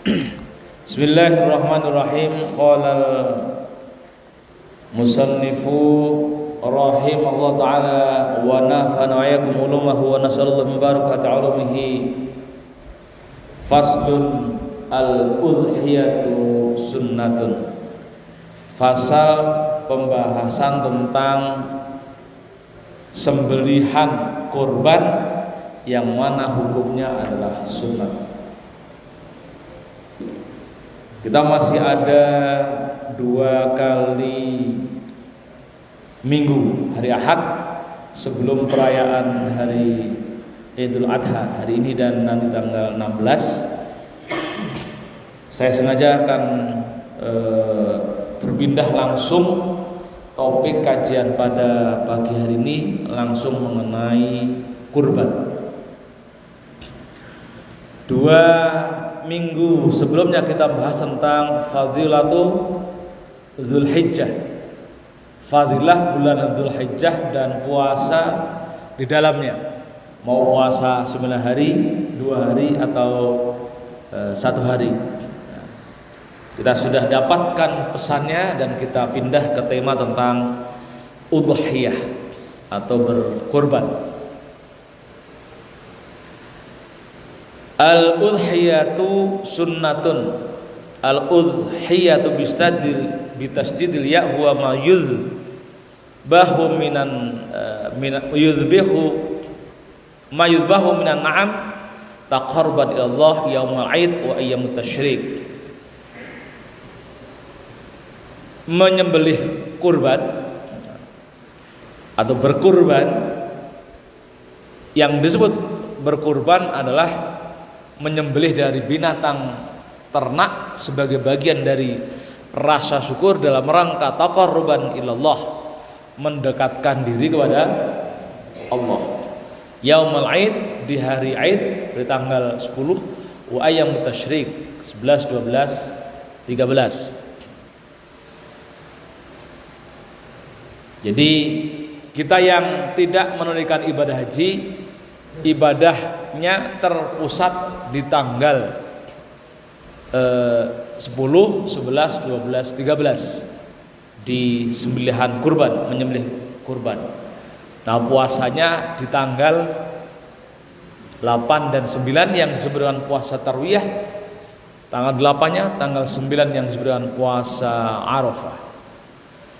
Bismillahirrahmanirrahim. Qala musannifu rahimahullah ta'ala wa nafa'ana wa iyyakum ulumahu wa nasallallahu min barakati ulumihi. Faslun al-udhiyatu sunnatun. Fasal pembahasan tentang sembelihan kurban yang mana hukumnya adalah sunnah. Kita masih ada 2 kali minggu, hari Ahad sebelum perayaan hari Idul Adha, hari ini dan nanti tanggal 16. Saya sengaja akan berpindah langsung topik kajian pada pagi hari ini langsung mengenai kurban. 2 minggu sebelumnya kita bahas tentang fadilatu Dzulhijjah, fadilah bulan Dzulhijjah dan puasa di dalamnya, mau puasa 9 hari, 2 hari atau 1 hari. Kita sudah dapatkan pesannya dan kita pindah ke tema tentang udhiyah atau berkurban. Al-udhiyatu sunnatun. Al-udhiyatu bitasdidil ya huwa ma yudhbahu minan ma yudhbahu minan na'am taqarruban ila Allah yaumul 'id wa ayyamut tasyrik. Menyembelih kurban atau berkurban, yang disebut berkurban adalah menyembelih dari binatang ternak sebagai bagian dari rasa syukur dalam rangka taqarruban ilallah, mendekatkan diri kepada Allah. Yaumul 'id, di hari Aid, di tanggal 10, wa ayyamut tasyrik 11, 12, 13. Jadi kita yang tidak menunaikan ibadah haji, ibadahnya terpusat di tanggal 10, 11, 12, 13 di sembelihan kurban, menyembelih kurban. Nah, puasanya di tanggal 8 dan 9 yang disebut dengan puasa tarwiyah, tanggal 8-nya, tanggal 9 yang disebut dengan puasa Arafah.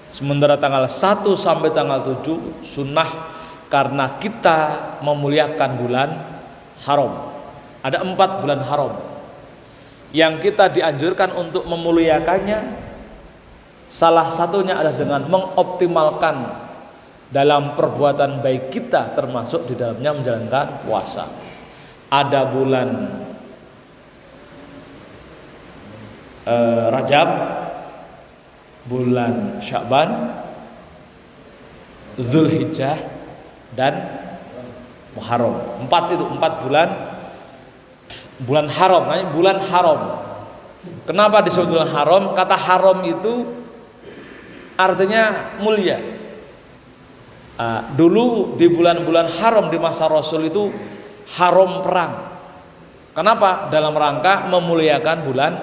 Sementara tanggal 1 sampai tanggal 7 sunnah, karena kita memuliakan bulan haram. Ada 4 bulan haram yang kita dianjurkan untuk memuliakannya. Salah satunya adalah dengan mengoptimalkan dalam perbuatan baik kita, termasuk di dalamnya menjalankan puasa. Ada bulan Rajab, bulan Sya'ban, Dzulhijjah dan Muharram. 4 bulan haram, namanya bulan haram. Kenapa disebut bulan haram? Kata haram itu artinya mulia. Dulu di bulan-bulan haram di masa Rasul itu haram perang. Kenapa? Dalam rangka memuliakan bulan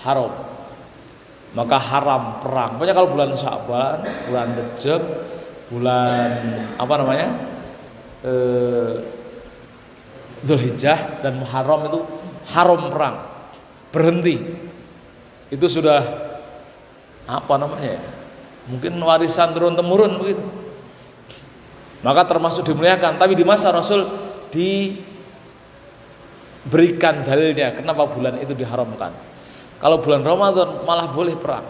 haram. Maka haram perang. Pokoknya kalau bulan Sya'ban, bulan Rajab, bulan Dzulhijjah dan Muharram itu haram perang, berhenti. Itu sudah mungkin warisan turun temurun begitu. Maka termasuk dimuliakan. Tapi di masa Rasul diberikan dalilnya kenapa bulan itu diharamkan. Kalau bulan Ramadan malah boleh perang.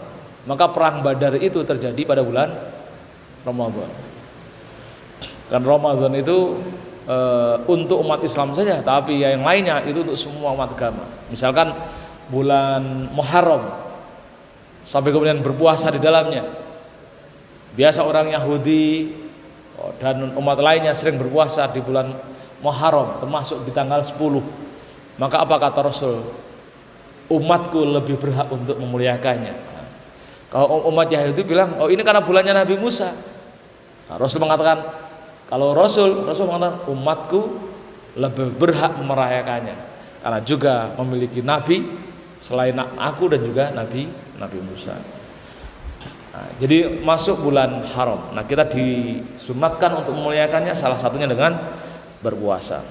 Maka perang Badar itu terjadi pada bulan Ramadan. Kan Ramadan itu untuk umat Islam saja, tapi yang lainnya itu untuk semua umat agama. Misalkan bulan Muharram sampai kemudian berpuasa di dalamnya. Biasa orang Yahudi dan umat lainnya sering berpuasa di bulan Muharram, termasuk di tanggal 10. Maka apa kata Rasul? Umatku lebih berhak untuk memuliakannya. Kalau umat Yahudi bilang, oh ini karena bulannya Nabi Musa. Nah, Rasul mengatakan, kalau Rasul mengatakan umatku lebih berhak merayakannya karena juga memiliki nabi selain aku dan juga Nabi Musa. Nah, jadi masuk bulan haram. Nah, kita disunatkan untuk memuliakannya, salah satunya dengan berpuasa.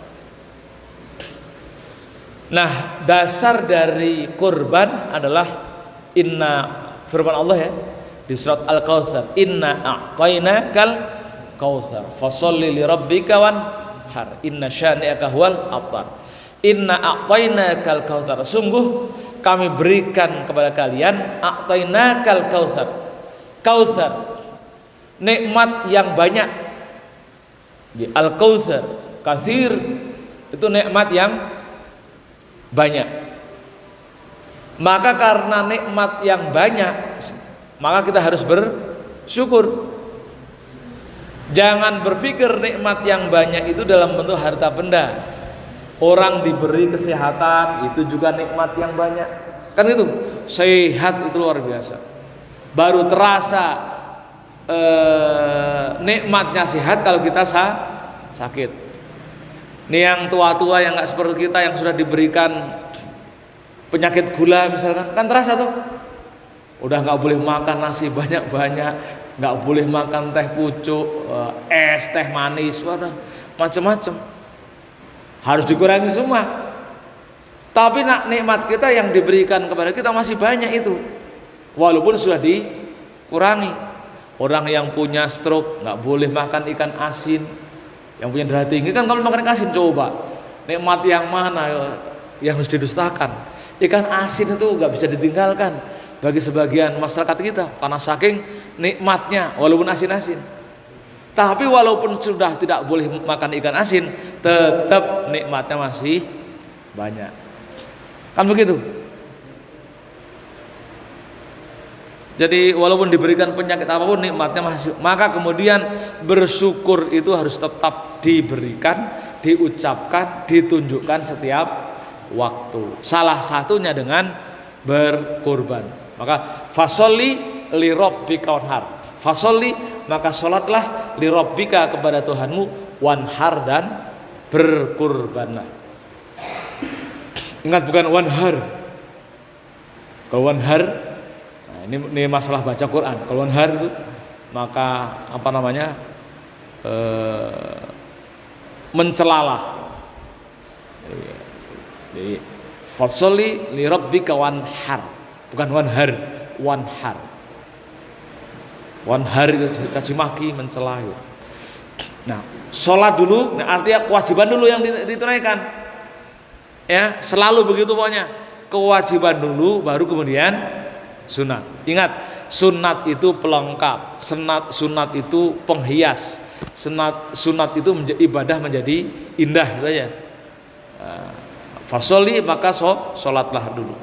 Nah, dasar dari kurban adalah firman Allah ya di surat Al-Kautsar, inna a'tainakal kautsar fasholli lirabbika wanhar inna syani'aka huwal abtar. Inna a'tainakal kautsar, sungguh kami berikan kepada kalian a'tainakal kautsar. Kautsar, nikmat yang banyak. Al-kautsar, katsir, itu nikmat yang banyak. Maka karena nikmat yang banyak, maka kita harus bersyukur. Jangan berpikir nikmat yang banyak itu dalam bentuk harta benda. Orang diberi kesehatan, itu juga nikmat yang banyak. Kan itu, sehat itu luar biasa. Baru terasa nikmatnya sehat kalau kita sakit. Ini yang tua-tua yang nggak seperti kita, yang sudah diberikan penyakit gula misalkan, kan terasa tuh. Udah nggak boleh makan nasi banyak-banyak, nggak boleh makan teh pucuk, es, teh manis, wadah macam-macam. Harus dikurangi semua. Tapi nikmat kita yang diberikan kepada kita masih banyak itu, walaupun sudah dikurangi. Orang yang punya stroke nggak boleh makan ikan asin. Yang punya darah tinggi kan kalau makan ikan asin, coba nikmat yang mana yang harus didustakan? Ikan asin itu nggak bisa ditinggalkan bagi sebagian masyarakat kita karena saking nikmatnya, walaupun asin-asin. Tapi walaupun sudah tidak boleh makan ikan asin, tetap nikmatnya masih banyak. Kan begitu? Jadi walaupun diberikan penyakit apapun, nikmatnya masih. Maka kemudian bersyukur itu harus tetap diberikan, diucapkan, ditunjukkan setiap waktu. Salah satunya dengan berkurban. Maka fasholli li rabbika wanhar. Fasholli, maka sholatlah li rabbika, kepada Tuhanmu, wanhar, dan berkurbanlah. Ingat, bukan wanhar. Kalau wanhar, nah ini masalah baca Quran. Kalau wanhar itu maka apa namanya, mencelalah. Jadi fasholli li rabbika wanhar, bukan wanhar, wanhar. Wanhar itu caci maki, mencela. Nah, sholat dulu, nah artinya kewajiban dulu yang ditunaikan. Ya, selalu begitu pokoknya. Kewajiban dulu, baru kemudian sunat. Ingat, sunat itu pelengkap, sunat itu penghias, sunat itu ibadah menjadi indah, gitu aja. Fasholli, maka sholatlah dulu.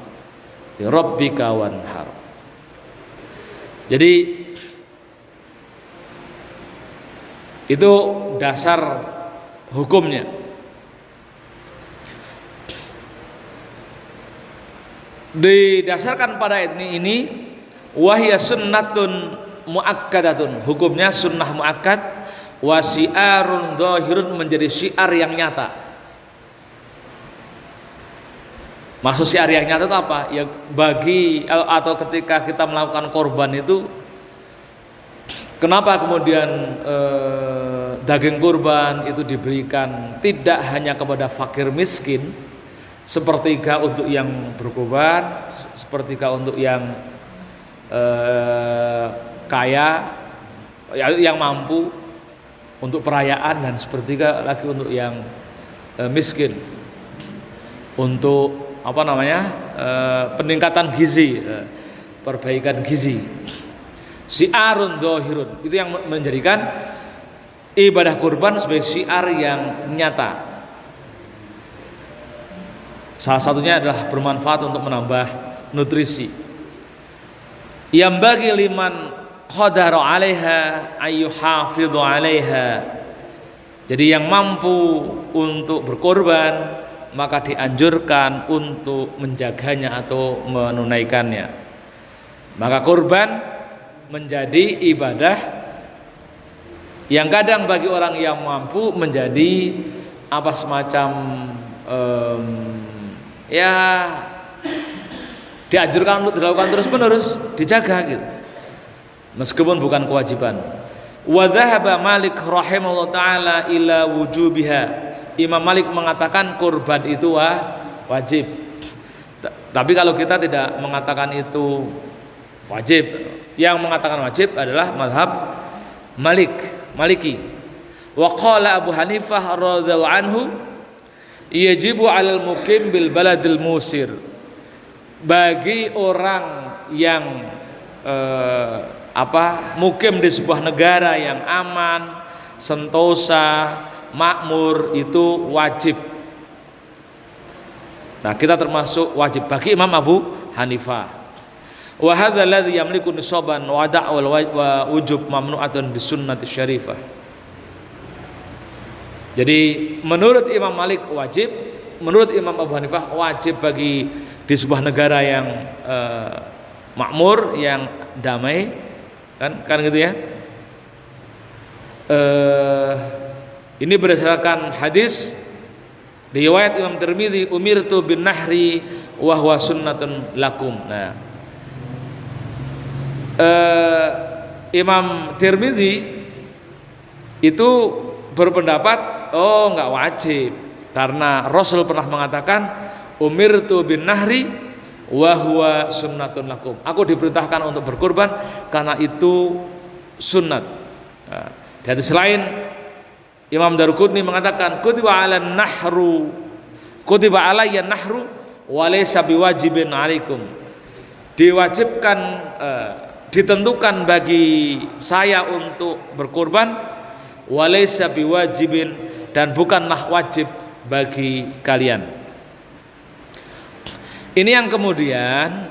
Li rabbika wanhar. Jadi itu dasar hukumnya. Didasarkan pada ayat ini wahya sunnatun muakkadatun, hukumnya sunnah muakkad, wa syiarun dhahirun, menjadi syiar yang nyata. Maksud syiar yang nyata itu apa? Ya bagi atau ketika kita melakukan korban itu, kenapa kemudian daging kurban itu diberikan tidak hanya kepada fakir miskin, sepertiga untuk yang berkorban, sepertiga untuk yang kaya, yang mampu untuk perayaan, dan sepertiga lagi untuk yang miskin, untuk apa namanya, peningkatan gizi, perbaikan gizi. Syiarun dhahirun, itu yang menjadikan ibadah kurban sebagai syiar yang nyata. Salah satunya adalah bermanfaat untuk menambah nutrisi. Yang bagi liman qadara 'alaiha ayyuhafidhu 'alaiha. Jadi yang mampu untuk berkorban, maka dianjurkan untuk menjaganya atau menunaikannya. Maka kurban menjadi ibadah yang kadang bagi orang yang mampu menjadi apa, semacam ya Dianjurkan untuk dilakukan terus-menerus, dijaga gitu. Meskipun bukan kewajiban. Wa dhahaba Malik rahimahullah taala ila wujubiha. Imam Malik mengatakan kurban itu wajib. Tapi kalau kita tidak mengatakan itu wajib, yang mengatakan wajib adalah mazhab Maliki. Wa qala Abu Hanifah radhiyallahu anhu yajibu 'alal muqim bil baladil musir. Bagi orang yang mukim di sebuah negara yang aman, sentosa, makmur, itu wajib. Nah, kita termasuk wajib bagi Imam Abu Hanifah. Wa hadzal ladzi yamliku nisaban wa da'wal wa wujub mamnu'atun bis sunnati syarifah. Jadi menurut Imam Malik wajib, menurut Imam Abu Hanifah wajib bagi di sebuah negara yang makmur, yang damai, kan gitu ya. Ini berdasarkan hadis riwayat Imam Tirmidzi, umirtu bin nahri wa huwa sunnatun lakum. Nah, Imam Tirmidzi itu berpendapat enggak wajib, karena Rasul pernah mengatakan umirtu bin nahri wa huwa sunnatun lakum. Aku diperintahkan untuk berkurban karena itu sunnat. Nah, di hadis lain Imam Daruqutni mengatakan kutiba alayya nahru wa laysa biwajibin alaikum. Diwajibkan, ditentukan bagi saya untuk berkurban, wa laysa biwajibin, dan bukanlah wajib bagi kalian. Ini yang kemudian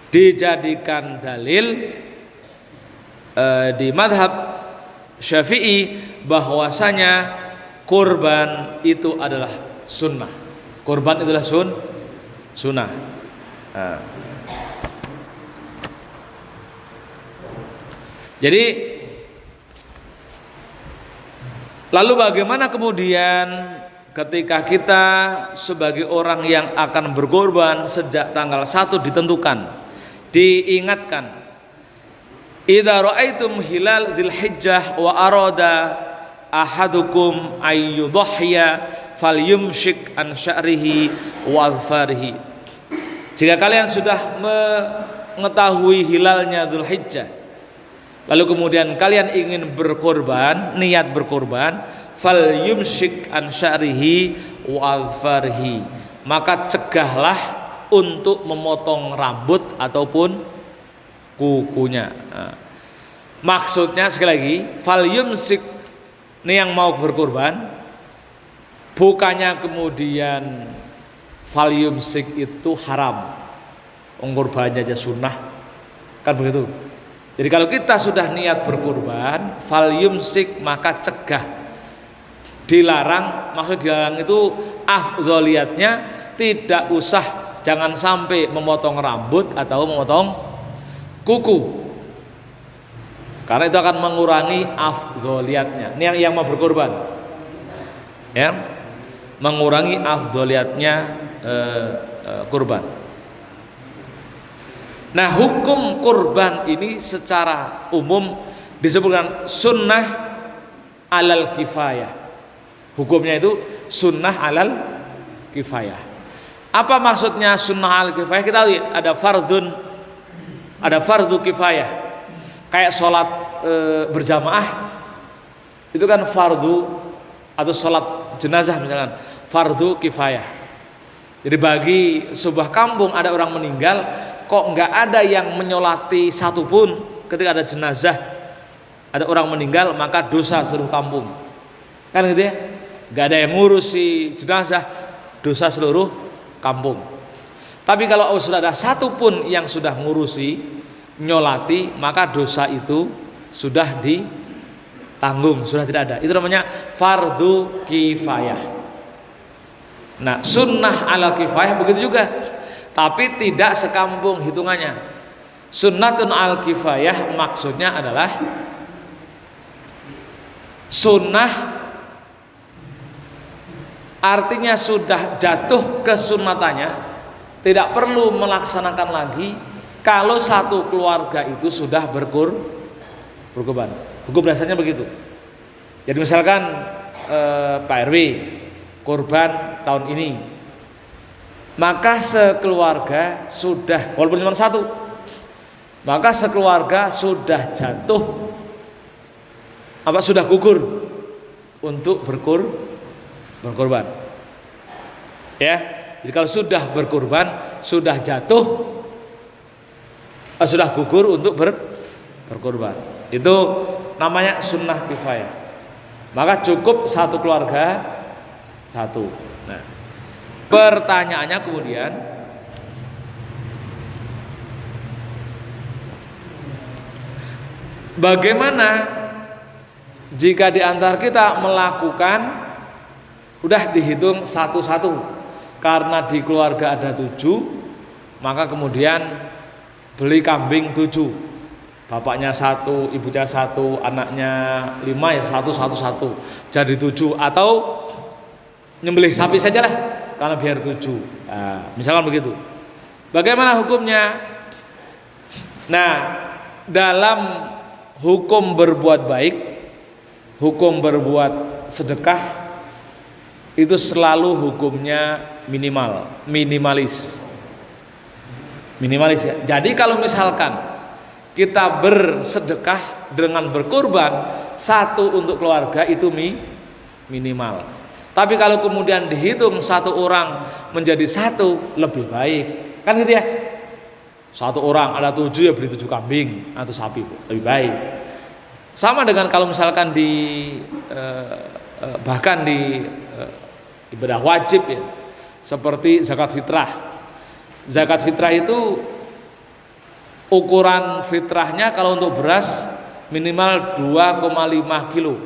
dijadikan dalil di madhab Syafi'i bahwasanya kurban itu adalah sunnah. Kurban itulah sunnah. Jadi lalu bagaimana kemudian ketika kita sebagai orang yang akan berkorban sejak tanggal 1 ditentukan, diingatkan, idza ra'aitum hilal dzulhijjah wa arada ahadukum ayyudhhiya falyumsik an sya'rihi wa adfarihi. Jika kalian sudah mengetahui hilalnya Dzulhijjah, lalu kemudian kalian ingin berkorban, niat berkorban, falyumsik an sya'rihi wa adfarihi, maka cegahlah untuk memotong rambut ataupun kukunya. Nah, maksudnya sekali lagi, falyumsik, ini yang mau berkorban, bukannya kemudian falyumsik itu haram, kurbannya aja sunnah, kan begitu. Jadi kalau kita sudah niat berkorban, falyumsik, maka cegah, dilarang. Maksud dilarang itu afdholiyatnya tidak usah, jangan sampai memotong rambut atau memotong kuku, karena itu akan mengurangi afdholiyatnya. Ini yang mau berkorban, ya, mengurangi afdholiyatnya kurban. Nah, hukum kurban ini secara umum disebutkan sunnah alal kifayah. Hukumnya itu sunnah alal kifayah. Apa maksudnya sunnah alal kifayah? Kita lihat ada fardu kifayah, kayak sholat berjamaah itu kan fardu, atau sholat jenazah misalkan fardu kifayah. Jadi bagi sebuah kampung ada orang meninggal, kok nggak ada yang menyolati satupun ketika ada jenazah, ada orang meninggal, maka dosa seluruh kampung, kan gitu ya. Nggak ada yang ngurusi jenazah, dosa seluruh kampung. Tapi kalau sudah ada satu pun yang sudah ngurusi, nyolati, maka dosa itu sudah ditanggung, sudah tidak ada. Itu namanya fardu kifayah. Nah, sunnah ala kifayah begitu juga, tapi tidak sekampung hitungannya. Sunnatun al kifayah maksudnya adalah sunnah, artinya sudah jatuh kesunnatannya, tidak perlu melaksanakan lagi kalau satu keluarga itu sudah berkurban. Hukum dasarnya begitu. Jadi misalkan Pak RW kurban tahun ini, maka sekeluarga sudah, walaupun cuma satu, maka sekeluarga sudah jatuh, sudah gugur untuk berkurban. Ya, jadi kalau sudah berkurban, sudah jatuh, sudah gugur untuk berkurban. Itu namanya sunnah kifayah. Maka cukup satu keluarga satu. Nah, pertanyaannya kemudian, bagaimana jika di antara kita melakukan udah dihitung satu-satu? Karena di keluarga ada 7, maka kemudian beli kambing 7, bapaknya 1, ibunya 1, anaknya 5, ya 1, jadi 7, atau nyembelih sapi sajalah karena biar 7. Nah, misalkan begitu. Bagaimana hukumnya? Nah, dalam hukum berbuat baik, hukum berbuat sedekah, itu selalu hukumnya minimalis ya. Jadi kalau misalkan kita bersedekah dengan berkurban, satu untuk keluarga itu minimal. Tapi kalau kemudian dihitung satu orang menjadi satu, lebih baik, kan gitu ya. Satu orang ada 7, ya beli 7 kambing atau sapi, lebih baik. Sama dengan kalau misalkan bahkan di ibadah wajib ya, seperti zakat fitrah. Zakat fitrah itu ukuran fitrahnya kalau untuk beras minimal 2,5 kilo,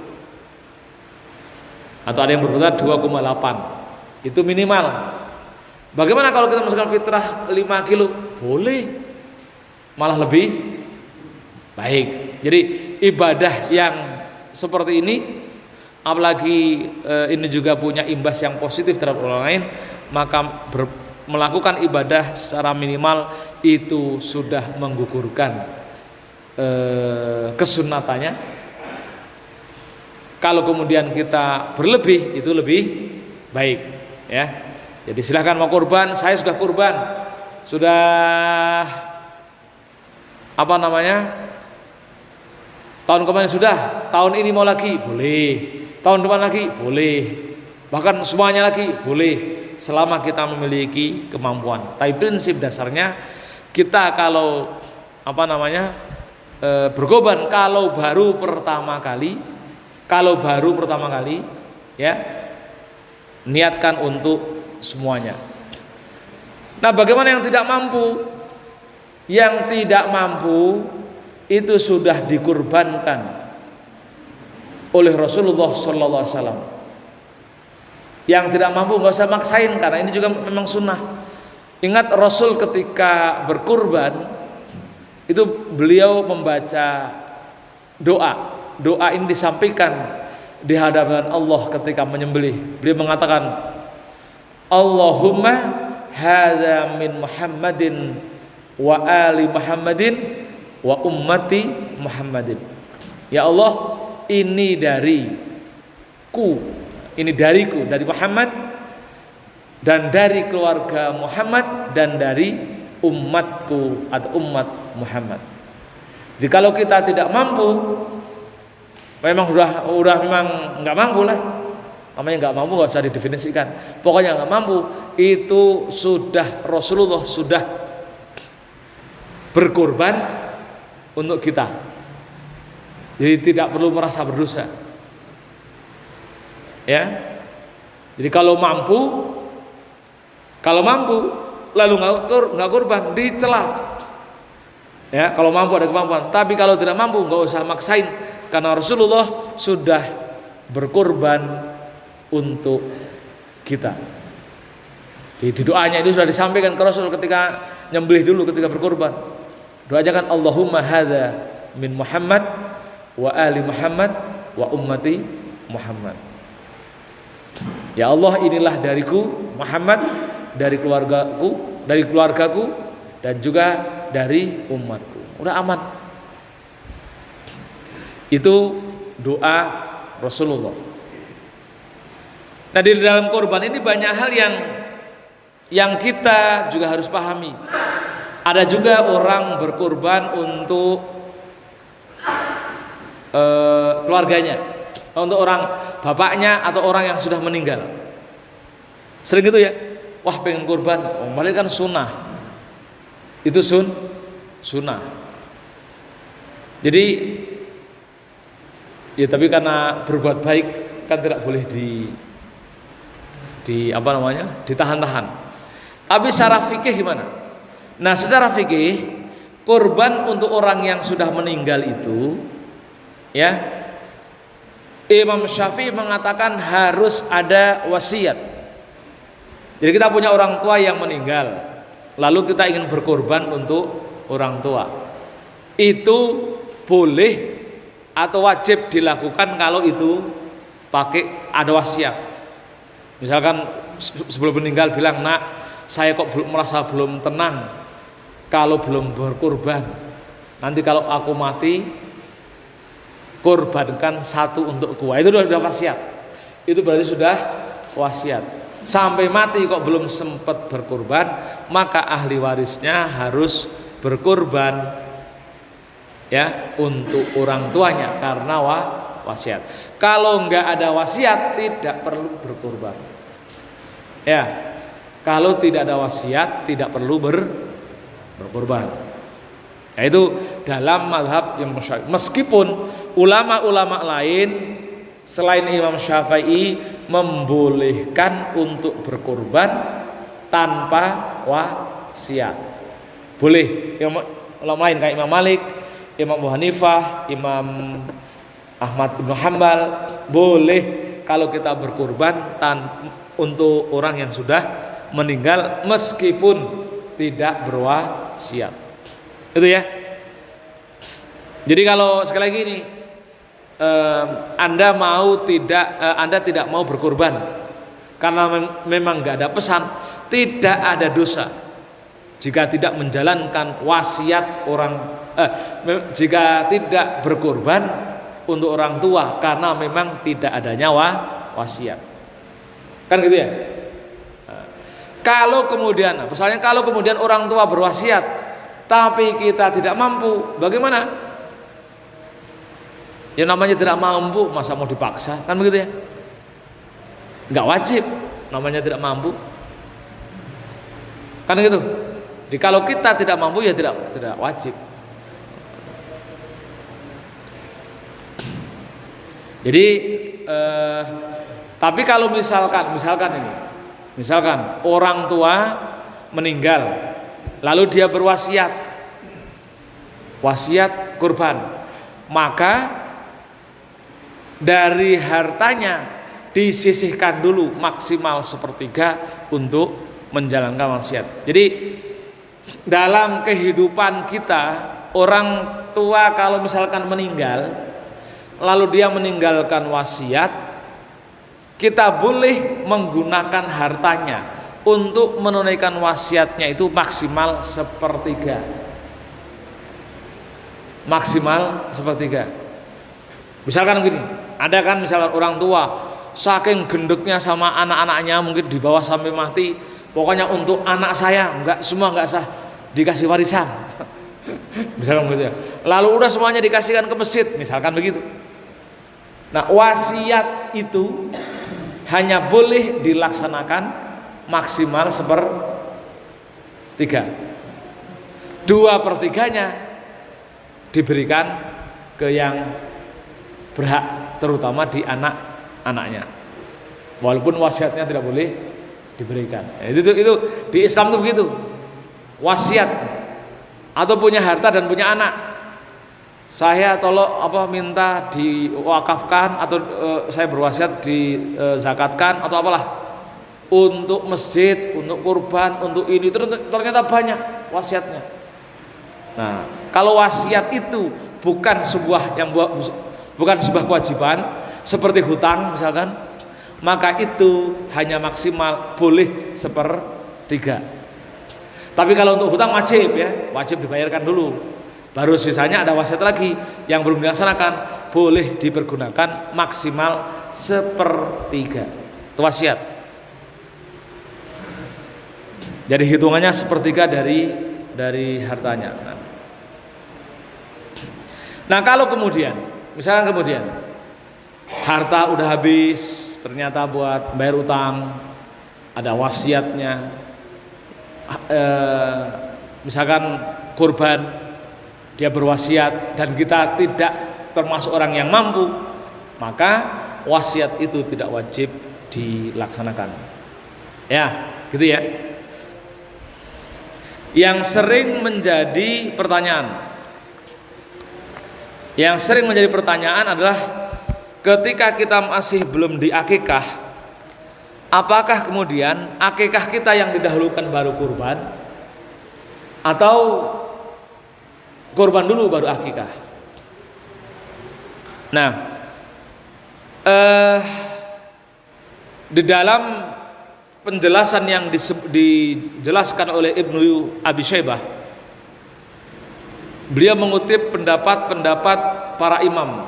atau ada yang berkata 2,8, itu minimal. Bagaimana kalau kita masukkan fitrah 5 kilo? Boleh, malah lebih baik. Jadi ibadah yang seperti ini, apalagi ini juga punya imbas yang positif terhadap orang lain, maka melakukan ibadah secara minimal itu sudah menggugurkan kesunatannya. Kalau kemudian kita berlebih, itu lebih baik ya. Jadi silahkan mau kurban, saya sudah kurban, sudah tahun kemarin sudah, tahun ini mau lagi, boleh. Tahun depan lagi, boleh. Bahkan semuanya lagi, boleh. Selama kita memiliki kemampuan. Tapi prinsip dasarnya, kita kalau berkorban kalau baru pertama kali ya, niatkan untuk semuanya. Nah, bagaimana yang tidak mampu? Yang tidak mampu itu sudah dikurbankan oleh Rasulullah sallallahu alaihi wasallam. Yang tidak mampu nggak usah maksain, karena ini juga memang sunnah. Ingat Rasul ketika berkurban itu beliau membaca doa. Doa ini disampaikan di hadapan Allah ketika menyembelih. Beliau mengatakan, Allahumma hadza min Muhammadin wa ali Muhammadin wa ummati Muhammadin. Ya Allah, ini dariku, dari Muhammad, dan dari keluarga Muhammad, dan dari umatku atau umat Muhammad. Jadi kalau kita tidak mampu, memang udah memang nggak mampu lah. Namanya nggak mampu nggak usah didefinisikan. Pokoknya nggak mampu, itu sudah Rasulullah sudah berkorban untuk kita. Jadi tidak perlu merasa berdosa. Ya. Jadi kalau mampu lalu nggak kurban, dicela. Ya, kalau mampu ada kemampuan. Tapi kalau tidak mampu nggak usah maksain, karena Rasulullah sudah berkorban untuk kita. Di doanya itu sudah disampaikan ke Rasul ketika nyembelih dulu, ketika berkorban. Doanya kan, Allahumma hadza min Muhammad wa ali Muhammad wa ummati Muhammad. Ya Allah, inilah dariku Muhammad, dari keluargaku dari keluargaku dan juga dari umatku. Udah aman. Itu doa Rasulullah. Nah, di dalam kurban ini banyak hal yang kita juga harus pahami. Ada juga orang berkurban untuk keluarganya, untuk orang bapaknya atau orang yang sudah meninggal. Sering gitu ya, wah pengen kurban, padahal kan sunnah. Itu sunnah. Jadi ya tapi karena berbuat baik kan tidak boleh ditahan-tahan. Tapi secara fikih gimana? Nah, secara fikih kurban untuk orang yang sudah meninggal itu, ya, Imam Syafi'i mengatakan harus ada wasiat. Jadi kita punya orang tua yang meninggal, lalu kita ingin berkorban untuk orang tua. Itu boleh atau wajib dilakukan kalau itu pakai ada wasiat. Misalkan sebelum meninggal bilang, "Nak, saya kok merasa belum tenang kalau belum berkorban. Nanti kalau aku mati, korbankan satu untuk gua." Itu sudah wasiat. Itu berarti sudah wasiat. Sampai mati kok belum sempat berkorban, maka ahli warisnya harus berkorban, ya, untuk orang tuanya karena wasiat. Kalau enggak ada wasiat tidak perlu berkorban. Ya. Kalau tidak ada wasiat tidak perlu berkorban. Nah, itu dalam mazhab yang Syafi'i. Meskipun ulama-ulama lain selain Imam Syafi'i membolehkan untuk berkorban tanpa wasiat. Boleh. Ulama lain kayak Imam Malik, Imam Abu Hanifah, Imam Ahmad bin Hanbal, boleh kalau kita berkorban untuk orang yang sudah meninggal meskipun tidak berwasiat. Itu ya. Jadi kalau sekali lagi ini Anda tidak mau berkorban karena memang nggak ada pesan, tidak ada dosa jika tidak menjalankan wasiat jika tidak berkorban untuk orang tua karena memang tidak ada nyawa wasiat. Kan gitu ya. Kalau kemudian, misalnya kalau kemudian orang tua berwasiat tapi kita tidak mampu, bagaimana? Ya namanya tidak mampu, masa mau dipaksa? Kan begitu ya? Enggak wajib, namanya tidak mampu. Kan gitu. Jadi kalau kita tidak mampu ya tidak wajib. Jadi tapi kalau misalkan orang tua meninggal lalu dia berwasiat kurban, maka dari hartanya disisihkan dulu maksimal 1/3 untuk menjalankan wasiat. Jadi dalam kehidupan kita, orang tua kalau misalkan meninggal lalu dia meninggalkan wasiat, kita boleh menggunakan hartanya untuk menunaikan wasiatnya itu maksimal 1/3. Maksimal 1/3. Misalkan begini, ada kan misalkan orang tua saking gendeknya sama anak-anaknya, mungkin di bawah sampai mati, pokoknya untuk anak saya enggak sah dikasih warisan. Misalkan begitu ya. Lalu udah semuanya dikasihkan ke masjid, misalkan begitu. Nah, wasiat itu hanya boleh dilaksanakan maksimal 1/3. 2/3-nya diberikan ke yang berhak, terutama di anak-anaknya. Walaupun wasiatnya tidak boleh diberikan. Itu di Islam itu begitu. Wasiat atau punya harta dan punya anak, saya minta diwakafkan atau saya berwasiat dizakatkan atau apalah untuk masjid, untuk kurban, untuk ini, ternyata banyak wasiatnya. Nah, kalau wasiat itu bukan sebuah kewajiban seperti hutang misalkan, maka itu hanya maksimal boleh 1/3. Tapi kalau untuk hutang wajib ya, wajib dibayarkan dulu. Baru sisanya ada wasiat lagi yang belum dilaksanakan, boleh dipergunakan maksimal 1/3. Itu wasiat. Jadi hitungannya 1/3 dari hartanya. Nah kalau kemudian, misalkan kemudian harta udah habis, ternyata buat bayar utang, ada wasiatnya, misalkan kurban, dia berwasiat dan kita tidak termasuk orang yang mampu, maka wasiat itu tidak wajib dilaksanakan. Ya, gitu ya. Yang sering menjadi pertanyaan adalah ketika kita masih belum diakikah, apakah kemudian akikah kita yang didahulukan baru kurban, atau kurban dulu baru akikah? Nah, di dalam penjelasan yang dijelaskan oleh Ibnu Abi Syaibah, beliau mengutip pendapat-pendapat para imam.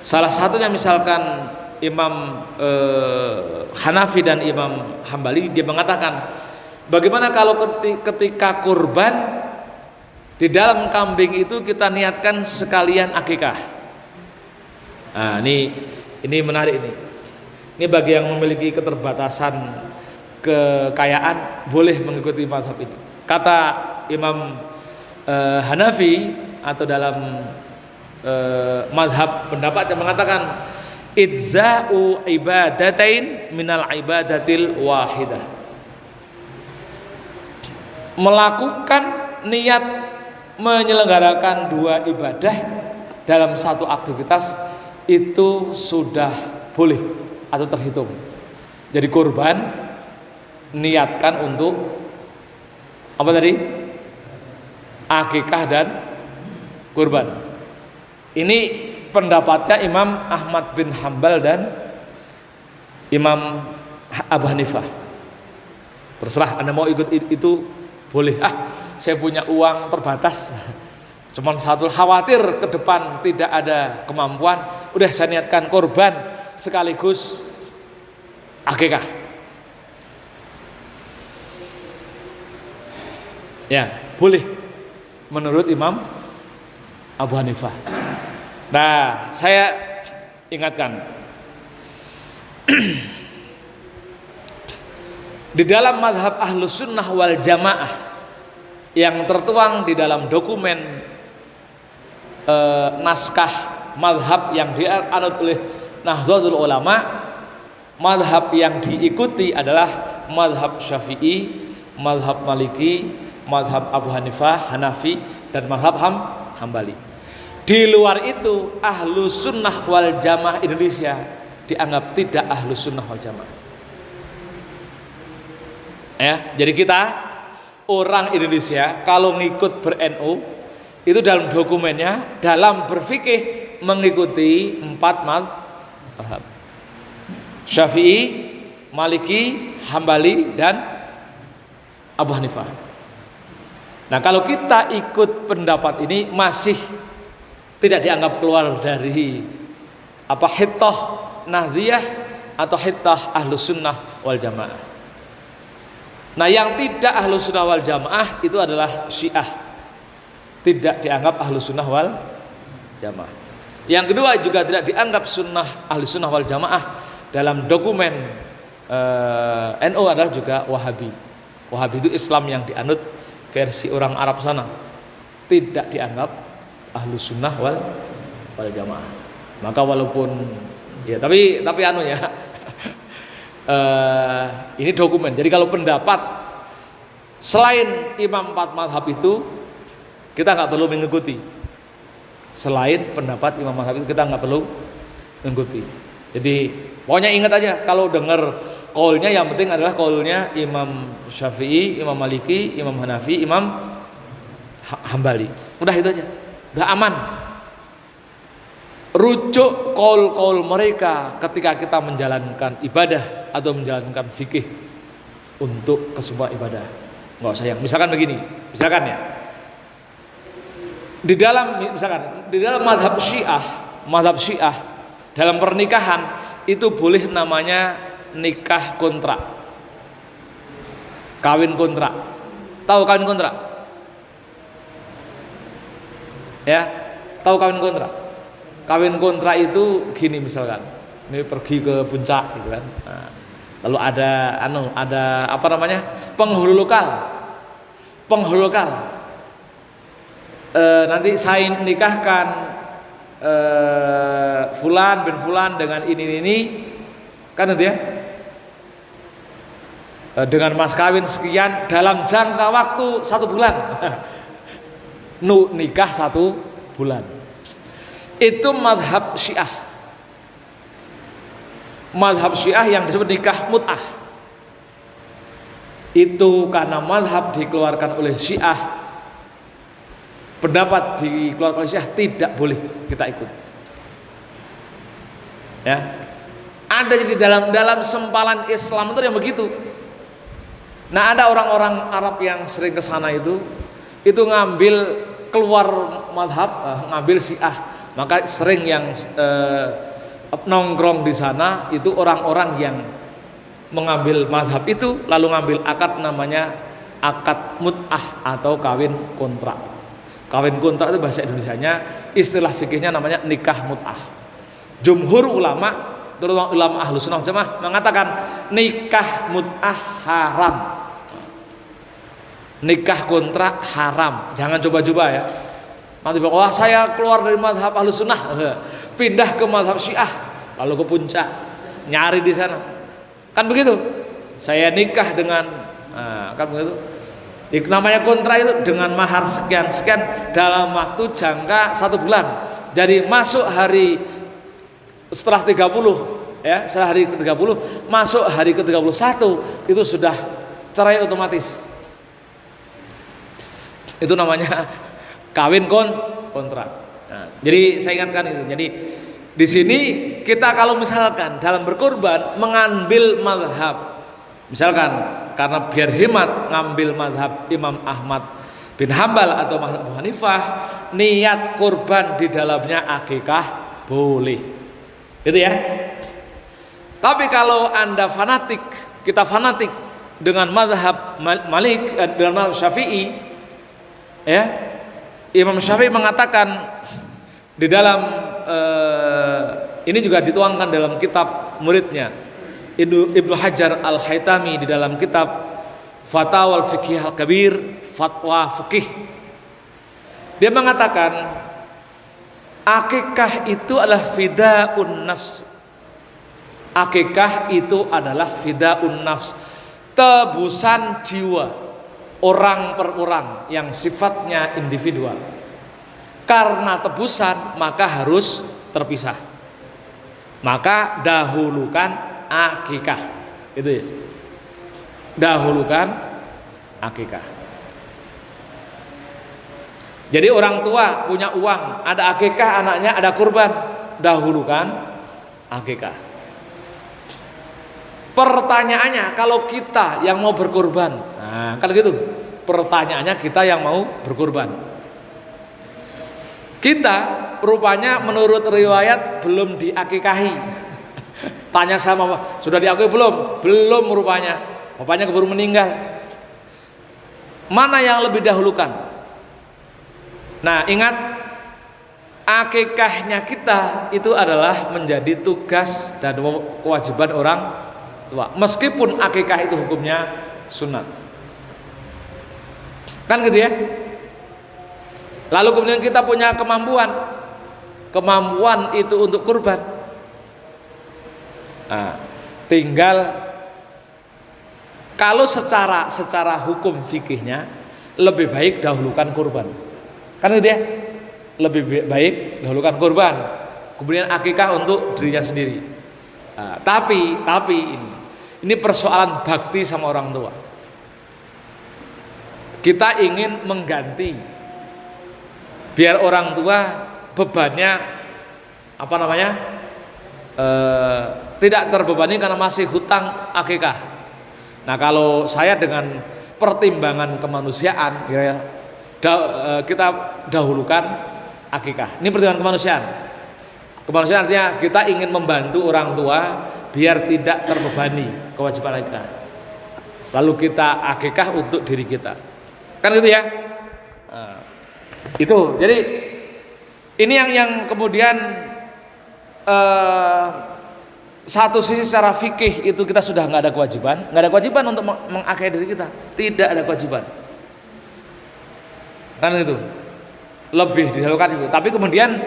Salah satunya misalkan Imam Hanafi dan Imam Hambali, dia mengatakan, bagaimana kalau ketika kurban di dalam kambing itu kita niatkan sekalian akikah? Nah, ini menarik ini. Ini bagi yang memiliki keterbatasan kekayaan boleh mengikuti mazhab ini. Kata Imam Hanafi atau dalam mazhab pendapat yang mengatakan idza'u ibadatain minal ibadatil wahidah, melakukan niat menyelenggarakan 2 ibadah dalam satu aktivitas itu sudah boleh atau terhitung. Jadi kurban niatkan untuk apa tadi? Akikah dan kurban. Ini pendapatnya Imam Ahmad bin Hambal dan Imam Abu Hanifah. Terserah Anda mau ikut itu boleh. Saya punya uang terbatas, cuman satu, khawatir ke depan tidak ada kemampuan, udah saya niatkan kurban sekaligus akikah. Ya, boleh menurut Imam Abu Hanifah. Nah, saya ingatkan di dalam mazhab Ahlus Sunnah wal Jamaah yang tertuang di dalam dokumen naskah mazhab yang dianut oleh Nahdlatul Ulama, mazhab yang diikuti adalah mazhab Syafi'i, mazhab Maliki, mazhab Abu Hanifah, Hanafi, dan mazhab Hambali. Di luar itu Ahlus Sunnah wal Jamaah Indonesia dianggap tidak Ahlus Sunnah wal Jamaah. Ya, jadi kita orang Indonesia kalau ngikut ber-NU itu dalam dokumennya, dalam berfikih mengikuti 4 mazhab: Syafi'i, Maliki, Hambali, dan Abu Hanifah. Nah, kalau kita ikut pendapat ini masih tidak dianggap keluar dari hittah Nahdliyah atau hittah Ahlus Sunnah wal Jamaah. Nah, yang tidak Ahlus Sunnah wal Jamaah itu adalah Syiah, tidak dianggap Ahlus Sunnah wal Jamaah. Yang kedua juga tidak dianggap Ahlus Sunnah wal Jamaah dalam dokumen NU adalah juga Wahabi. Wahabi itu Islam yang dianut versi orang Arab sana, tidak dianggap Ahlus Sunnah wal Jamaah. Maka walaupun ya tapi ini dokumen. Jadi kalau pendapat selain imam 4 mazhab itu kita nggak perlu mengikuti. Selain pendapat imam mazhab itu kita nggak perlu mengikuti. Jadi pokoknya ingat aja, kalau dengar qaulnya yang penting adalah qaulnya Imam Syafi'i, Imam Maliki, Imam Hanafi, Imam Hambali. Udah itu aja, udah aman. Rujuk qaul-qaul mereka ketika kita menjalankan ibadah atau menjalankan fikih untuk kesemua ibadah. nggak usah yang misalkan begini, misalkan ya di dalam mazhab Syiah dalam pernikahan itu boleh namanya nikah kontrak, kawin kontrak. Tahu kawin kontrak? Ya, tahu kawin kontrak? Kawin kontrak itu gini, misalkan ini pergi ke puncak gitu kan. Nah, lalu ada apa namanya? Penghulu lokal. Nanti saya nikahkan fulan bin fulan dengan ini kan itu ya, dengan mas kawin sekian dalam jangka waktu 1 bulan. Nikah 1 bulan. Itu mazhab Syiah. Mazhab Syiah yang disebut nikah mut'ah. Itu karena mazhab dikeluarkan oleh Syiah, pendapat dikeluarkan oleh Syiah, tidak boleh kita ikut. Ya. Ada jadi dalam sempalan Islam itu yang begitu. Nah, ada orang-orang Arab yang sering ke sana itu ngambil keluar mazhab, ngambil Syiah. Maka sering yang nongkrong di sana itu orang-orang yang mengambil mazhab itu lalu ngambil akad namanya akad mut'ah atau kawin kontrak. Kawin kontrak itu bahasa Indonesianya, istilah fikihnya namanya nikah mut'ah. Jumhur ulama, terutama ulama Ahlus Sunnah Jamaah mengatakan nikah mut'ah haram. Nikah kontrak haram. Jangan coba-coba ya. Nanti bilang, wah saya keluar dari mazhab Ahlus Sunnah, pindah ke mazhab Syiah, lalu ke puncak, nyari di sana. Kan begitu. Saya nikah dengan kan begitu. Namanya kontrak itu dengan mahar sekian-sekian dalam waktu jangka 1 bulan. Jadi masuk hari setelah 30 ya, setelah hari ke-30 masuk hari ke-31 itu sudah cerai otomatis. Itu namanya kawin kontrak. Nah, jadi saya ingatkan itu. Jadi di sini kita kalau misalkan dalam berkorban mengambil mazhab, misalkan karena biar hemat ngambil mazhab Imam Ahmad bin Hambal atau mazhab Abu Hanifah, niat korban di dalamnya akikah boleh. Gitu ya. Tapi kalau Anda fanatik, kita fanatik dengan mazhab Malik, dengan mazhab Syafi'i, ya, Imam Syafi'i mengatakan di dalam ini juga dituangkan dalam kitab muridnya Ibnu Hajar Al-Haytami di dalam kitab Fatwa Al-Fiqih Al-Kabir, Fatwa Fikih. Dia mengatakan akikah itu adalah fidaun nafs. Akikah itu adalah fidaun nafs, tebusan jiwa orang per orang yang sifatnya individual. Karena tebusan maka harus terpisah. Maka dahulukan akikah. Itu ya. Dahulukan akikah. Jadi orang tua punya uang, ada akikah anaknya, ada kurban, dahulukan akikah. Pertanyaannya kalau kita yang mau berkorban, nah kalau gitu pertanyaannya kita yang mau berkorban, kita rupanya menurut riwayat belum diakikahi. Tanya sama sudah diakui belum? Belum rupanya. Bapaknya keburu meninggal. Mana yang lebih dahulukan? Nah ingat, akikahnya kita itu adalah menjadi tugas dan kewajiban orang tua, meskipun akikah itu hukumnya sunat, kan gitu ya. Lalu kemudian kita punya kemampuan itu untuk kurban. Nah, tinggal kalau secara hukum fikihnya lebih baik dahulukan kurban, kan gitu ya. Lebih baik dahulukan kurban, kemudian akikah untuk dirinya sendiri. Nah, tapi ini persoalan bakti sama orang tua. Kita ingin mengganti, biar orang tua bebannya tidak terbebani karena masih hutang akikah. Nah kalau saya dengan pertimbangan kemanusiaan, ya, kita dahulukan akikah. Ini pertimbangan kemanusiaan. Kemanusiaan artinya kita ingin membantu orang tua biar tidak terbebani kewajiban akikah. Lalu kita akikah untuk diri kita. Kan gitu ya? Nah, itu. Jadi ini yang kemudian satu sisi secara fikih itu kita sudah nggak ada kewajiban untuk mengakikah diri kita, tidak ada kewajiban. Kan itu lebih didahulukan itu. Tapi kemudian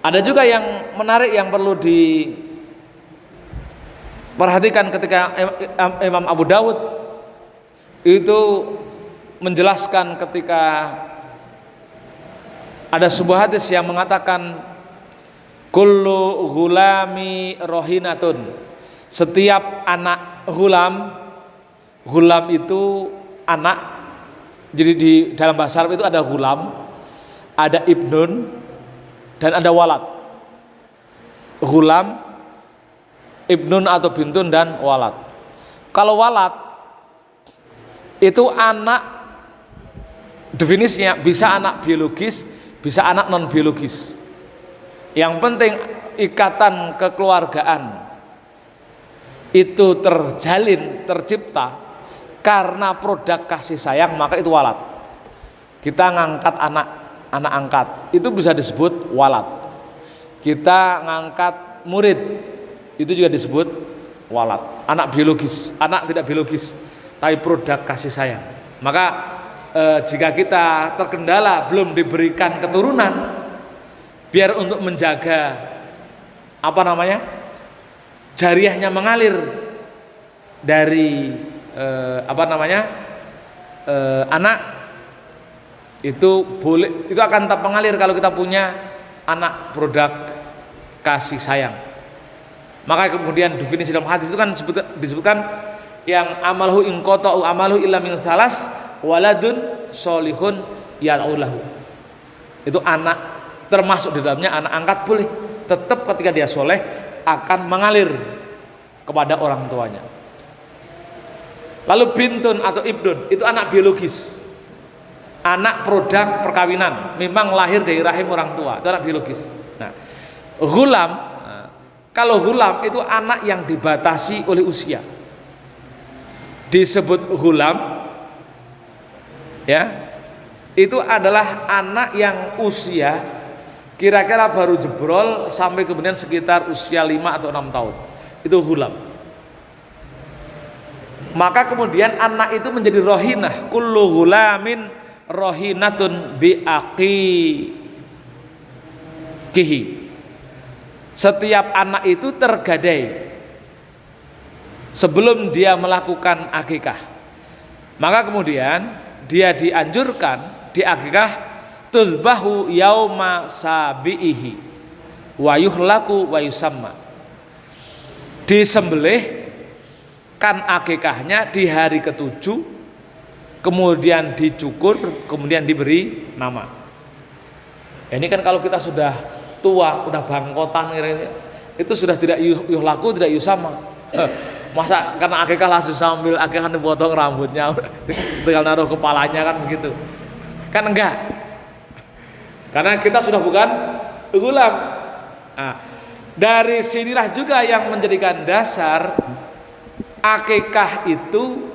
ada juga yang menarik yang perlu diperhatikan ketika Imam Abu Dawud itu menjelaskan ketika ada sebuah hadis yang mengatakan kullu ghulami rohinatun, setiap anak ghulam itu anak. Jadi di dalam bahasa Arab itu ada ghulam, ada ibnun, dan ada walad. Ghulam, ibnun atau bintun, dan walad. Kalau walad itu anak, definisinya bisa anak biologis, bisa anak non biologis. Yang penting ikatan kekeluargaan itu terjalin, tercipta karena produk kasih sayang, maka itu walad. Kita ngangkat anak angkat, itu bisa disebut walad. Kita ngangkat murid, itu juga disebut walad. Anak biologis, anak tidak biologis, tapi produk kasih sayang. Maka jika kita terkendala belum diberikan keturunan, biar untuk menjaga jariahnya mengalir dari anak itu boleh, itu akan tetap mengalir kalau kita punya anak produk kasih sayang. Maka kemudian definisi dalam hadis itu kan disebutkan yang amaluhu inqata'u amaluhu illa min thalas waladun solihun yad'ulahu. Itu anak, termasuk di dalamnya anak angkat boleh, tetap ketika dia soleh akan mengalir kepada orang tuanya. Lalu bintun atau ibnun itu anak biologis, anak produk perkawinan, memang lahir dari rahim orang tua, itu anak biologis. Nah, ghulam, kalau ghulam itu anak yang dibatasi oleh usia, disebut ghulam, ya, itu adalah anak yang usia kira-kira baru jebrol sampai kemudian sekitar usia 5 atau 6 tahun, itu ghulam. Maka kemudian anak itu menjadi rohinah. Kullu ghulamin rohinatun biaqiqihi. Setiap anak itu tergadai sebelum dia melakukan akikah. Maka kemudian dia dianjurkan di akikah tudbahu yauma sabihi wa yuhlaku wa yusamma. Disembelih kan akikahnya di hari ke-7, kemudian dicukur, kemudian diberi nama. Ini kan kalau kita sudah tua, udah bangkotan, itu sudah tidak yuhlaku, tidak yusama. Masa karena akikah langsung sambil akikah dipotong rambutnya, tinggal naruh kepalanya kan begitu? Kan enggak. Karena kita sudah bukan ghulam. Nah, dari sinilah juga yang menjadikan dasar akikah itu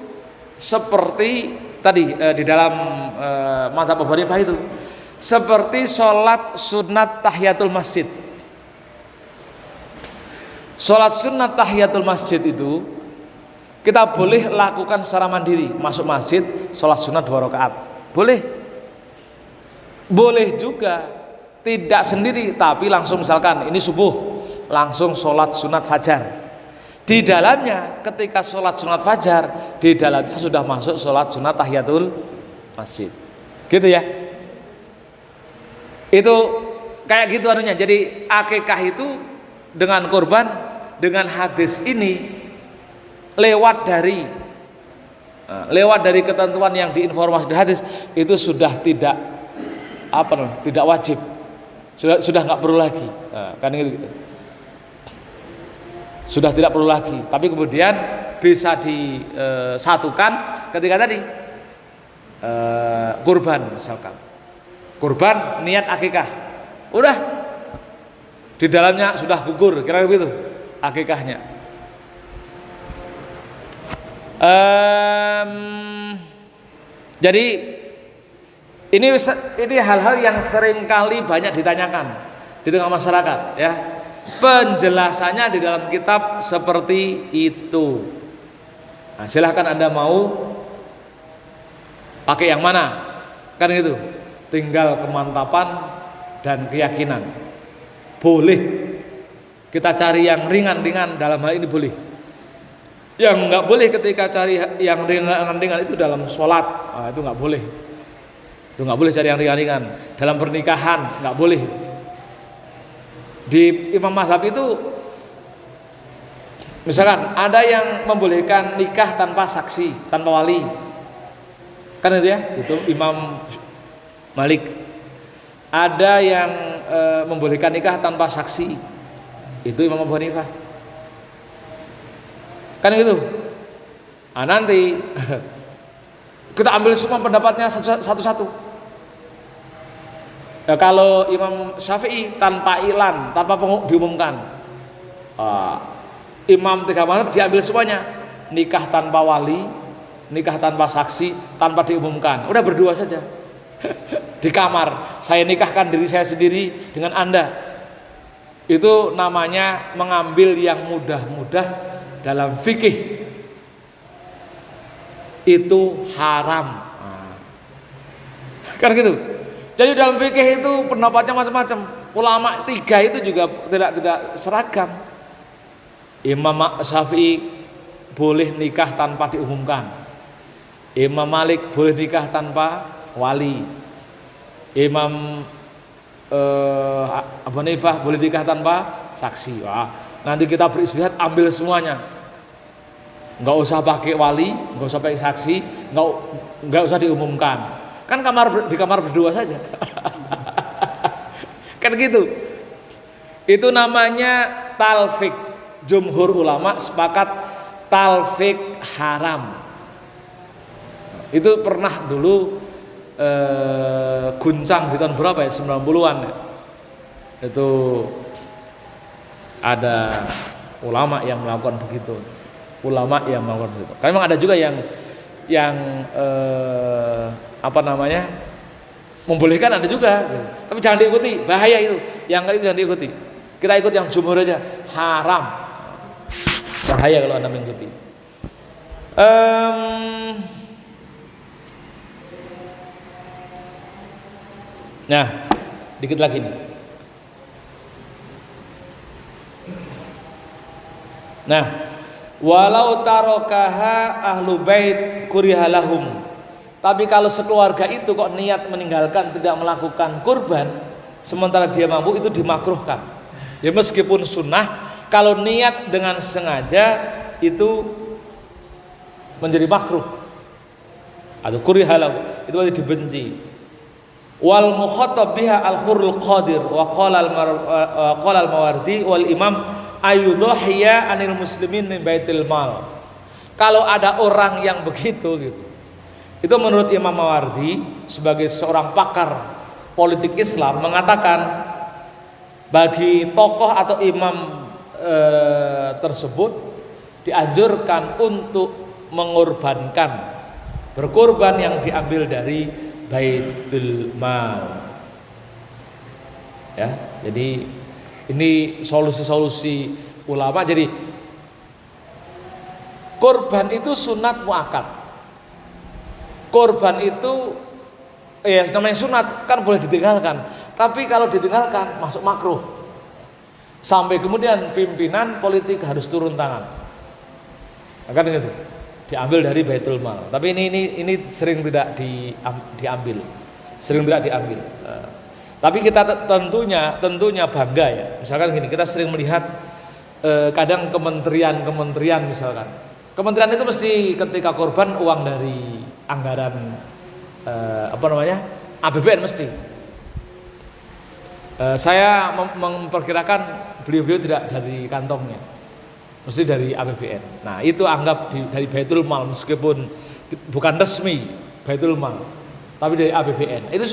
seperti tadi di dalam mazhab Abu Hanifah itu seperti sholat sunat tahiyatul masjid. Sholat sunat tahiyatul masjid itu kita boleh lakukan secara mandiri, masuk masjid sholat sunat 2 rakaat, boleh. Boleh juga tidak sendiri, tapi langsung misalkan ini subuh langsung sholat sunat fajar. Di dalamnya ketika sholat sunat fajar, di dalamnya sudah masuk sholat sunat tahiyatul masjid, gitu ya. Itu kayak gitu anunya. Jadi akikah itu dengan kurban, dengan hadis ini lewat dari ketentuan yang diinformasi di hadis itu sudah tidak wajib, sudah nggak perlu lagi. Nah, kan gitu. Sudah tidak perlu lagi, tapi kemudian bisa disatukan ketika tadi kurban misalkan. Kurban niat akikah. Udah di dalamnya sudah gugur, kira-kira begitu akikahnya. Jadi ini hal-hal yang seringkali banyak ditanyakan di tengah masyarakat ya. Penjelasannya di dalam kitab seperti itu. Nah, silahkan Anda mau pakai yang mana, kan gitu. Tinggal kemantapan dan keyakinan. Boleh kita cari yang ringan-ringan dalam hal ini boleh. Yang nggak boleh ketika cari yang ringan-ringan itu dalam sholat, itu nggak boleh. Itu nggak boleh cari yang ringan-ringan. Dalam pernikahan nggak boleh. Di imam mazhab itu, misalkan ada yang membolehkan nikah tanpa saksi, tanpa wali, kan itu ya, itu Imam Malik. Ada yang membolehkan nikah tanpa saksi, itu Imam Abu Hanifah. Kan gitu. Nah, nanti kita ambil semua pendapatnya satu-satu. Ya, kalau Imam Syafi'i tanpa ilan, tanpa diumumkan. Imam tiga mazhab diambil semuanya. Nikah tanpa wali, nikah tanpa saksi, tanpa diumumkan. Udah berdua saja. Di kamar, saya nikahkan diri saya sendiri dengan Anda. Itu namanya mengambil yang mudah-mudah dalam fikih. Itu haram. Kan gitu. Jadi dalam fikih itu pendapatnya macam-macam. Ulama tiga itu juga tidak seragam. Imam Syafi'i boleh nikah tanpa diumumkan. Imam Malik boleh nikah tanpa wali. Imam Abu Hanifah boleh nikah tanpa saksi. Wah, nanti kita beristihad ambil semuanya. Nggak usah pakai wali, nggak usah pakai saksi, nggak usah diumumkan. Kan di kamar berdua saja. Kan gitu. Itu namanya talfik. Jumhur ulama sepakat talfik haram. Itu pernah dulu guncang di tahun berapa ya, 90-an ya. Itu ada ulama yang melakukan begitu. Ulama yang melakukan begitu. Karena memang ada juga yang membolehkan, ada juga. Tapi jangan diikuti, bahaya itu. Yang kayak itu jangan diikuti. Kita ikut yang jumhur aja, haram. Bahaya kalau Anda mengikuti. Nah, dikit lagi nih. Nah, walau tarokaha ahlu bait kurihalahum. Tapi kalau sekeluarga itu kok niat meninggalkan, tidak melakukan kurban, sementara dia mampu, itu dimakruhkan. Ya meskipun sunnah, kalau niat dengan sengaja itu menjadi makruh atau kurihalahu, itu berarti dibenci. Wal mukhatab biha al-hurrul qadir wa qala al-Mawardi wal imam ayudhiya anil muslimin min baitil mal. Kalau ada orang yang begitu gitu, itu menurut Imam Mawardi sebagai seorang pakar politik Islam mengatakan bagi tokoh atau imam tersebut dianjurkan untuk mengorbankan, berkorban yang diambil dari Baitul Mal. Ya, jadi ini solusi-solusi ulama. Jadi korban itu sunat muakkad. Korban itu namanya sunat kan boleh ditinggalkan. Tapi kalau ditinggalkan masuk makruh. Sampai kemudian pimpinan politik harus turun tangan. Akan gitu. Diambil dari Baitul Mal. Tapi ini sering tidak diambil. Sering tidak diambil. Tapi kita tentunya bangga ya. Misalkan gini, kita sering melihat kadang kementerian misalkan. Kementerian itu mesti ketika korban uang dari anggaran APBN mesti. Saya memperkirakan beliau tidak dari kantongnya, mesti dari APBN. Nah itu anggap dari Baitul Mal, meskipun bukan resmi Baitul Mal, tapi dari APBN, itu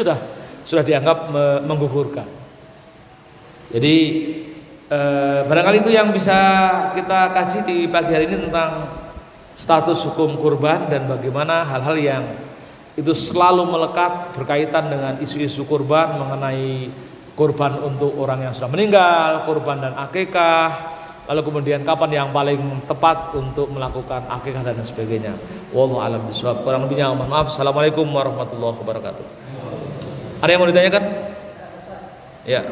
sudah dianggap menggugurkan. Jadi barangkali itu yang bisa kita kaji di pagi hari ini tentang status hukum kurban dan bagaimana hal-hal yang itu selalu melekat berkaitan dengan isu-isu kurban, mengenai kurban untuk orang yang sudah meninggal, kurban dan akikah, lalu kemudian kapan yang paling tepat untuk melakukan akikah dan sebagainya. Wallahu a'lam bishawab. Kurang lebihnya mohon maaf. Assalamualaikum warahmatullahi wabarakatuh. Ada yang mau ditanyakan? Ya.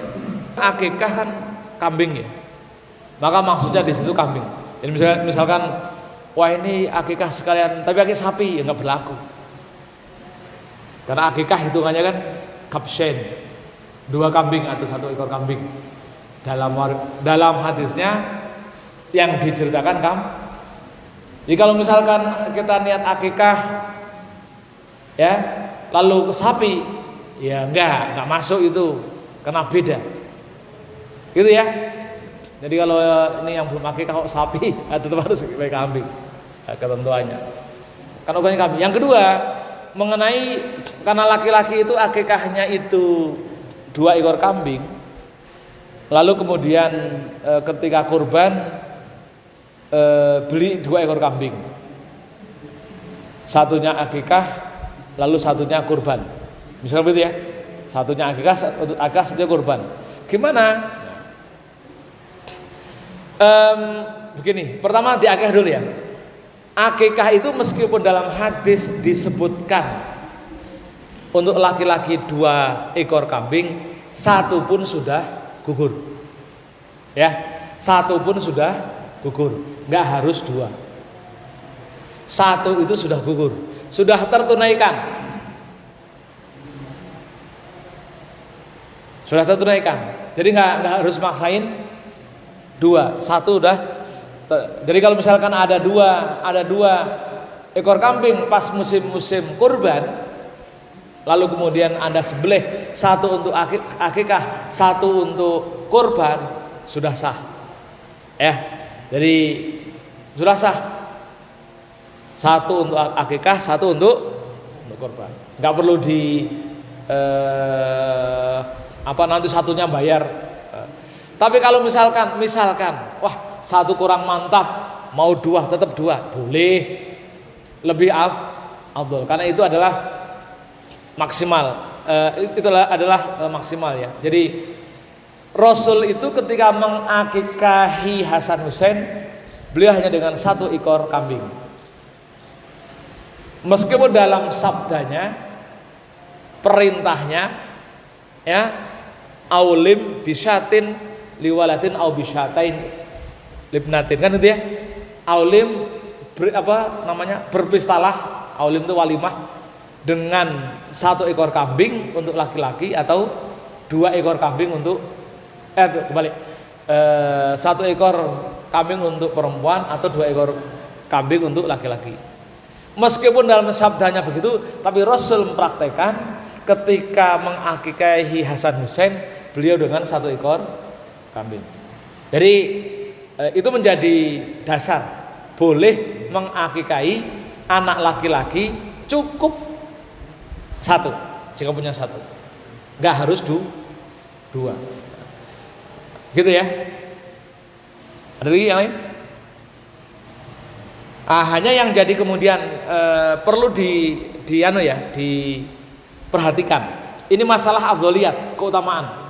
Akikah kan kambing ya. Maka maksudnya di situ kambing. Jadi misalkan wah ini akikah sekalian tapi akikah sapi, ya nggak berlaku. Karena akikah hitungannya kan kabshen, 2 kambing atau 1 ekor kambing. Dalam hadisnya yang diceritakan jadi kalau misalkan kita niat akikah ya lalu ke sapi, ya enggak masuk itu, karena beda gitu ya. Jadi kalau ini yang belum akikah kok sapi, tetap harus pakai kambing, ketentuannya kan ukurannya kambing. Yang kedua, mengenai karena laki-laki itu akikahnya itu 2 ekor kambing, lalu kemudian ketika kurban beli 2 ekor kambing, satunya akikah lalu satunya kurban, misalnya begitu ya, satunya akikah, satunya kurban. Gimana? Begini, pertama di akikah dulu ya. Akikah itu meskipun dalam hadis disebutkan untuk laki-laki 2 ekor kambing, 1 pun sudah gugur, ya, 1 pun sudah gugur, nggak harus 2, 1 itu sudah gugur, sudah tertunaikan, jadi nggak harus maksain 2, 1 udah. Jadi kalau misalkan ada dua ekor kambing pas musim kurban, lalu kemudian Anda sembelih, 1 untuk akikah, 1 untuk kurban, sudah sah ya. Jadi sudah sah, 1 untuk akikah, 1 untuk kurban, nggak perlu nanti satunya bayar. Tapi kalau misalkan wah 1 kurang mantap, mau 2, tetap 2 boleh, lebih afdol, karena itu adalah maksimal, adalah maksimal ya. Jadi Rasul itu ketika mengakikahi Hasan Husain, beliau hanya dengan 1 ekor kambing, meskipun dalam sabdanya, perintahnya ya, aulim bisyatin liwalatin au bisyatain libnatin, kan itu ya. Aulim berpistalah, aulim itu walimah, dengan 1 ekor kambing untuk laki-laki atau 2 ekor kambing untuk 1 ekor kambing untuk perempuan atau 2 ekor kambing untuk laki-laki. Meskipun dalam sabdanya begitu, tapi Rasul mempraktekkan ketika mengakikahi Hasan Husain, beliau dengan 1 ekor kambing. Jadi itu menjadi dasar boleh mengakikahi anak laki-laki cukup 1, jika punya 1, nggak harus 2, gitu ya. Ada lagi yang lain? Hanya yang jadi kemudian perlu diperhatikan, ini masalah afdholiyat, keutamaan.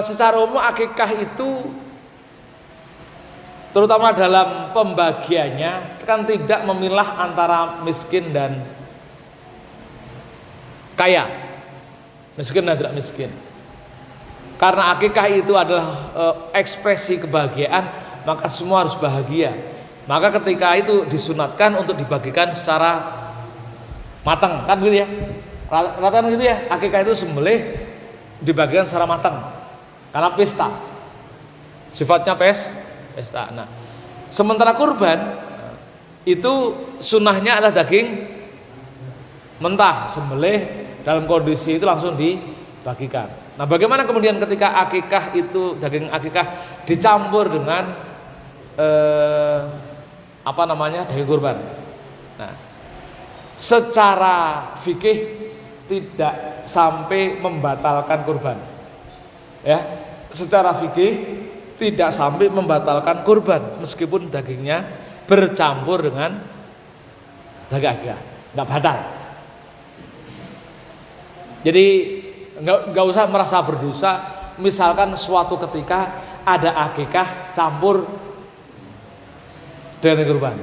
Secara umum akikah itu terutama dalam pembagiannya kan tidak memilah antara miskin dan kaya, miskin dan tidak miskin. Karena akikah itu adalah ekspresi kebahagiaan, maka semua harus bahagia. Maka ketika itu disunatkan untuk dibagikan secara matang, kan gitu ya. Rata-rata gitu ya, akikah itu sembelih dibagikan secara matang karena pesta, sifatnya pesta. Nah, sementara kurban itu sunnahnya adalah daging mentah, sembelih dalam kondisi itu langsung dibagikan. Nah, bagaimana kemudian ketika akikah itu daging akikah dicampur dengan daging kurban. Nah, secara fikih tidak sampai membatalkan kurban. Ya, secara fikih tidak sampai membatalkan kurban meskipun dagingnya bercampur dengan daging akikah, nggak batal. Jadi nggak usah merasa berdosa. Misalkan suatu ketika ada akikah campur dengan kurban.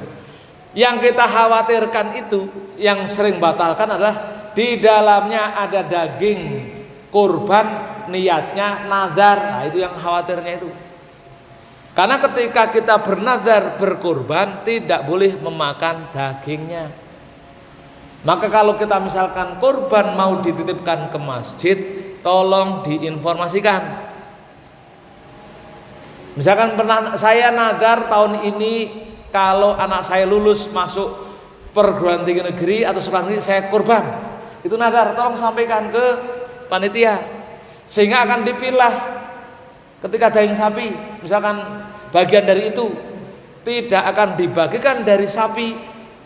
Yang kita khawatirkan itu, yang sering batalkan adalah di dalamnya ada daging kurban, niatnya nazar. Nah, itu yang khawatirnya itu. Karena ketika kita bernazar berkurban tidak boleh memakan dagingnya. Maka kalau kita misalkan kurban mau dititipkan ke masjid, tolong diinformasikan. Misalkan pernah saya nazar tahun ini kalau anak saya lulus masuk perguruan tinggi negeri atau sekolah negeri saya kurban. Itu nazar, tolong sampaikan ke panitia sehingga akan dipilah ketika daging sapi. Misalkan bagian dari itu tidak akan dibagikan dari sapi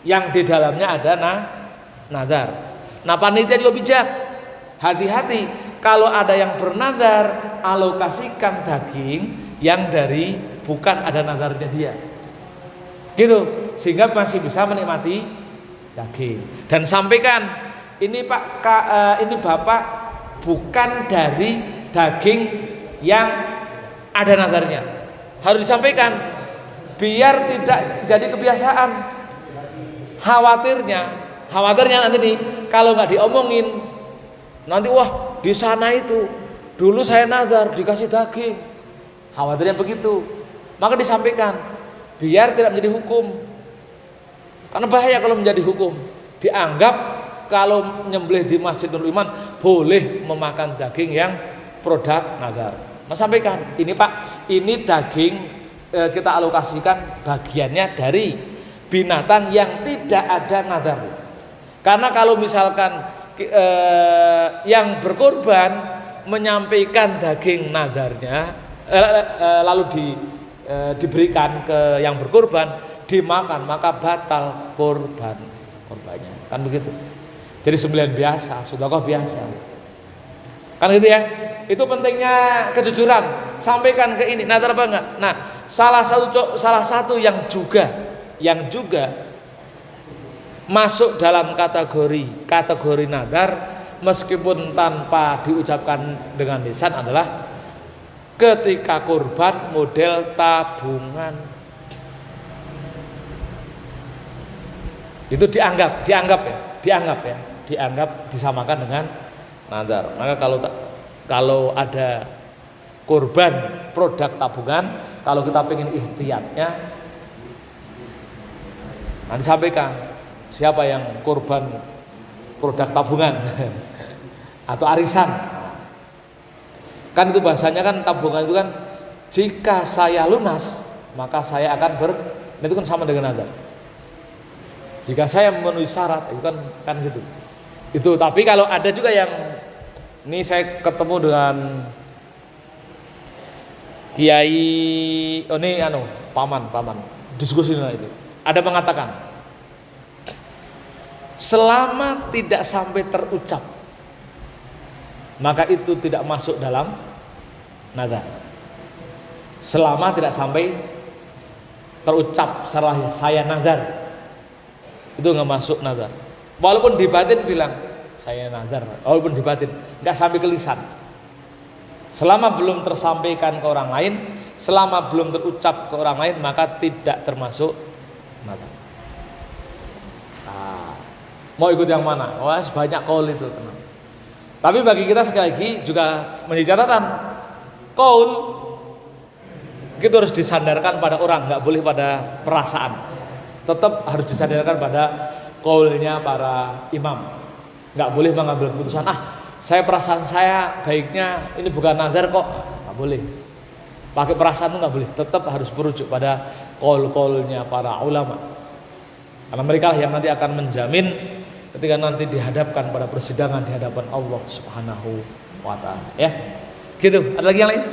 yang di dalamnya ada nazar. Nah, panitia juga bijak. Hati-hati kalau ada yang bernazar, alokasikan daging yang dari bukan ada nazarnya dia. Gitu, sehingga masih bisa menikmati daging. Dan sampaikan, ini Pak, ini Bapak bukan dari daging yang ada nazarnya. Harus disampaikan biar tidak jadi kebiasaan. Khawatirnya nanti nih kalau nggak diomongin nanti wah di sana itu dulu saya nazar dikasih daging. Khawatirnya begitu. Maka disampaikan biar tidak menjadi hukum. Karena bahaya kalau menjadi hukum. Dianggap kalau nyembelih di Masjidul Iman boleh memakan daging yang produk nazar. Nah, sampaikan, ini Pak, ini daging kita alokasikan bagiannya dari binatang yang tidak ada nazar. Karena kalau misalkan yang berkorban menyampaikan daging nazarnya lalu diberikan ke yang berkorban dimakan, maka batal korbannya. Kan begitu. Jadi sembelihan biasa, sedekah biasa. Kan gitu ya. Itu pentingnya kejujuran. Sampaikan ke ini, nazar apa enggak? Nah, salah satu yang juga masuk dalam kategori nazar meskipun tanpa diucapkan dengan lisan adalah ketika kurban model tabungan. Itu dianggap disamakan dengan nazar. Maka kalau ada kurban produk tabungan, kalau kita pengen ihtiyatnya, nanti sampaikan siapa yang kurban produk tabungan atau arisan. Kan itu bahasanya kan tabungan itu kan jika saya lunas maka saya akan itu kan sama dengan nazar. Jika saya memenuhi syarat itu kan gitu. Itu tapi kalau ada juga yang ini saya ketemu dengan kiai paman diskusi itu. Ada mengatakan selama tidak sampai terucap maka itu tidak masuk dalam nazar. Selama tidak sampai terucap saya nazar, itu nggak masuk nazar. Walaupun di batin bilang saya nazar, walaupun di batin nggak sampai ke lisan. Selama belum tersampaikan ke orang lain, selama belum terucap ke orang lain, maka tidak termasuk nazar. Mau ikut yang mana? Wah, banyak kaul itu, tenang. Tapi bagi kita sekali lagi juga menjadi catatan, kaul itu harus disandarkan pada orang, nggak boleh pada perasaan. Tetap harus disandarkan pada kaulnya para imam. Nggak boleh mengambil keputusan, saya perasaan saya baiknya ini bukan nazar kok, nggak boleh. Pakai perasaan itu nggak boleh. Tetap harus merujuk pada kaul-kaulnya para ulama. Karena mereka yang nanti akan menjamin ketika nanti dihadapkan pada persidangan di hadapan Allah Subhanahu wa ta'ala. Ya. Gitu. Ada lagi yang lain?